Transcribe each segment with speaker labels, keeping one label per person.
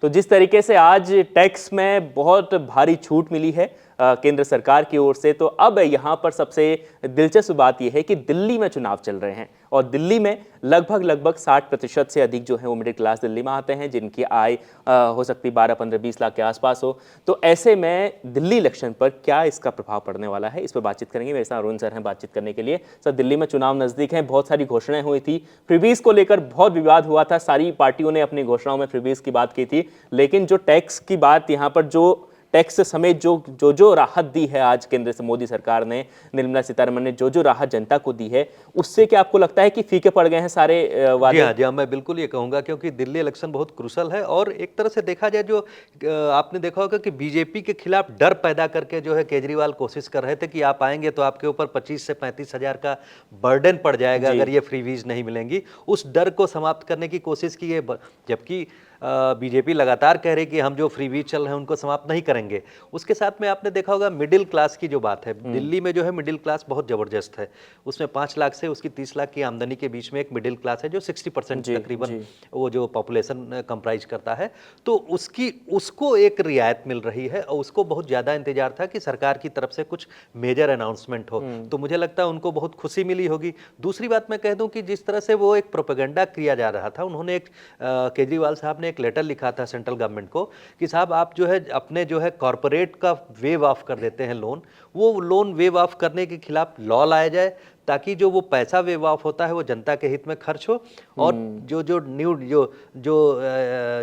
Speaker 1: तो जिस तरीके से आज टैक्स में बहुत भारी छूट मिली है केंद्र सरकार की ओर से, तो अब यहाँ पर सबसे दिलचस्प बात यह है कि दिल्ली में चुनाव चल रहे हैं और दिल्ली में लगभग 60% से अधिक जो है वो मिडिल क्लास दिल्ली में आते हैं, जिनकी आय हो सकती 12, 15, 20 लाख के आसपास हो। तो ऐसे में दिल्ली इलेक्शन पर क्या इसका प्रभाव पड़ने वाला है, इस पर बातचीत करेंगे। मेरे साथ अरुण सर हैं बातचीत करने के लिए। सर, दिल्ली में चुनाव नजदीक हैं, बहुत सारी घोषणाएं हुई थी, फ्रीबीज को लेकर बहुत विवाद हुआ था, सारी पार्टियों ने अपनी घोषणाओं में फ्रीबीज की बात की थी, लेकिन जो टैक्स की बात यहाँ पर, जो टैक्स समेत जो राहत दी है आज केंद्र से मोदी सरकार ने, निर्मला सीतारमण ने जो राहत जनता को दी है, उससे क्या आपको लगता है कि फीके पड़ गए हैं सारे वादे?
Speaker 2: जी हाँ, मैं बिल्कुल ये कहूँगा, क्योंकि दिल्ली इलेक्शन बहुत क्रूशल है और एक तरह से देखा जाए जो आपने देखा होगा कि बीजेपी के खिलाफ डर पैदा करके जो है केजरीवाल कोशिश कर रहे थे कि आप आएंगे तो आपके ऊपर 25 से 35 हज़ार का बर्डन पड़ जाएगा अगर ये फ्रीवीज नहीं मिलेंगी। उस डर को समाप्त करने की कोशिश की है, जबकि बीजेपी लगातार कह रही कि हम जो फ्रीवीज चल रहे हैं उनको समाप्त नहीं करेंगे। उसके साथ में आपने देखा होगा मिडिल क्लास की जो बात है, दिल्ली में जो है मिडिल क्लास बहुत ज़बरदस्त है। उसमें 5 लाख से उसकी 30 लाख की आमदनी के बीच में एक मिडिल क्लास है जो 60% तकरीबन वो जो पॉपुलेशन कंप्राइज करता है। तो उसको एक रियायत मिल रही है और उसको बहुत ज़्यादा इंतजार था कि सरकार की तरफ से कुछ मेजर अनाउंसमेंट हो। तो मुझे लगता है उनको बहुत खुशी मिली होगी। दूसरी बात मैं कह दूं कि जिस तरह से वो एक प्रोपेगेंडा किया जा रहा था, उन्होंने केजरीवाल साहब ने एक लेटर लिखा था सेंट्रल गवर्नमेंट को कि साहब आप जो है अपने जो है कॉरपोरेट का वेव ऑफ कर देते हैं लोन, वो लोन वेव ऑफ करने के खिलाफ लॉ लाया जाए ताकि जो वो पैसा वेव ऑफ होता है वो जनता के हित में खर्च हो और जो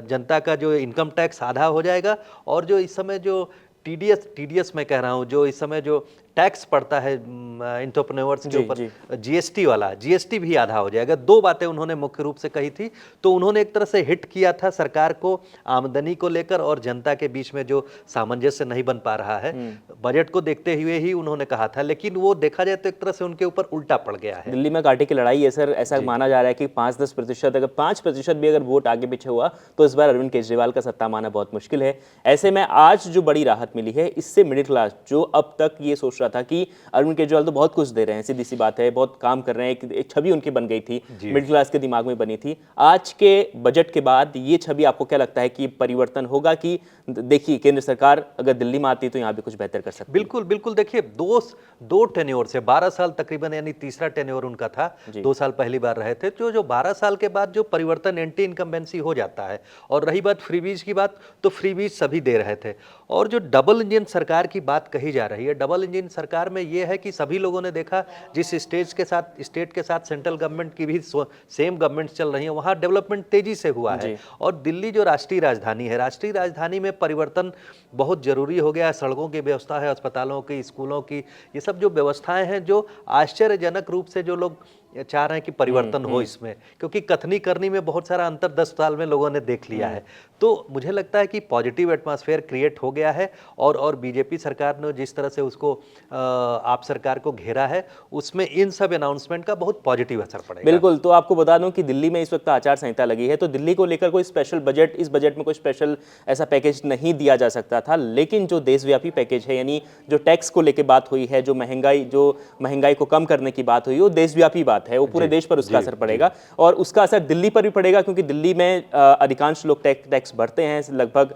Speaker 2: जनता का जो इनकम टैक्स आधा हो जाएगा और जो इस समय जो टीडीएस मैं कह रहा हूँ, जो इस समय जो टैक्स पड़ता है एंटरप्रेन्योर्स के ऊपर जीएसटी वाला, जीएसटी भी आधा हो जाएगा। 2 बातें उन्होंने मुख्य रूप से कही थी। तो उन्होंने एक तरह से हिट किया था सरकार को आमदनी को लेकर और जनता के बीच में जो सामंजस्य नहीं बन पा रहा है, बजट को देखते हुए ही उन्होंने कहा था, लेकिन वो देखा जाए तो एक तरह से उनके ऊपर उल्टा पड़ गया है।
Speaker 1: दिल्ली में कांटे की लड़ाई है सर, ऐसा माना जा रहा है कि 5-10%, अगर 5% भी अगर वोट आगे पीछे हुआ तो इस बार अरविंद केजरीवाल का सत्ता माना बहुत मुश्किल है। ऐसे में आज जो बड़ी राहत मिली है, इससे मिडिल क्लास जो अब तक ये सोच रहा था कि अरविंद केजरीवाल तो बहुत कुछ दे रहे हैं, सीधी सी बात है, बहुत काम कर रहे हैं, एक छवि उनकी बन गई थी, मिडिल क्लास के दिमाग में बनी थी। आज के बजट के बाद ये छवि आपको क्या लगता है कि परिवर्तन होगा कि देखिए केंद्र सरकार अगर दिल्ली में आती तो यहाँ भी कुछ बेहतर कर सकती है?
Speaker 2: बिल्कुल बिल्कुल। देखिए, दो टेन्योर से 12 साल तकरीबन, यानी तीसरा टेन्योर उनका था, 2 साल पहली बार रहे थे। तो जो 12 साल के बाद जो परिवर्तन एंटी इनकम्बेंसी हो जाता है। और रही बात फ्रीबीज की बात, तो फ्रीबीज सभी दे रहे थे। और जो डबल इंजन सरकार की बात कही जा रही है, डबल इंजन सरकार में यह है कि सभी लोगों ने देखा जिस स्टेट के साथ सेंट्रल गवर्नमेंट की भी सेम गवर्नमेंट चल रही है, वहाँ डेवलपमेंट तेजी से हुआ है। और दिल्ली जो राष्ट्रीय राजधानी है, राष्ट्रीय राजधानी में परिवर्तन बहुत जरूरी हो गया है। सड़कों की व्यवस्था है, अस्पतालों की, स्कूलों की, ये सब जो व्यवस्थाएं हैं, जो आश्चर्यजनक रूप से जो लोग चाह रहे हैं कि परिवर्तन हो इसमें, क्योंकि कथनी करनी में बहुत सारा अंतर 10 साल में लोगों ने देख लिया है। तो मुझे लगता है कि पॉजिटिव एटमॉस्फेयर क्रिएट हो गया है और बीजेपी सरकार ने जिस तरह से उसको आप सरकार को घेरा है, उसमें इन सब अनाउंसमेंट का बहुत पॉजिटिव असर पड़ेगा।
Speaker 1: बिल्कुल। तो आपको बता दूं कि दिल्ली में इस वक्त आचार संहिता लगी है, तो दिल्ली को लेकर कोई स्पेशल बजट, इस बजट में कोई स्पेशल ऐसा पैकेज नहीं दिया जा सकता था, लेकिन जो देशव्यापी पैकेज है, यानी जो टैक्स को लेकर बात हुई है, जो महंगाई को कम करने की बात हुई है, वो देशव्यापी बात है, वो पूरे देश पर उसका असर पड़ेगा और उसका असर दिल्ली पर भी पड़ेगा, क्योंकि दिल्ली में अधिकांश लोग टैक्स भरते हैं। लगभग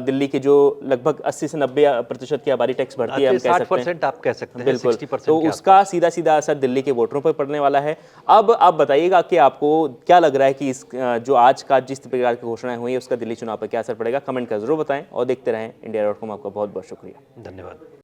Speaker 1: दिल्ली के जो लगभग 80 से 90% की आबादी टैक्स भरती है, हम कह सकते हैं,
Speaker 2: आप कह सकते हैं।
Speaker 1: बिल्कुल।
Speaker 2: 60%
Speaker 1: तो उसका सीधा असर दिल्ली के वोटरों पर पड़ने वाला है। अब आप बताइएगा कि आपको क्या लग रहा है कि इस जो आज का जिस प्रकार की घोषणाएं हुई है उसका दिल्ली चुनाव पर क्या असर पड़ेगा? कमेंट कर जरूर बताएं और देखते रहें इंडिया.com। आपका बहुत बहुत शुक्रिया,
Speaker 2: धन्यवाद।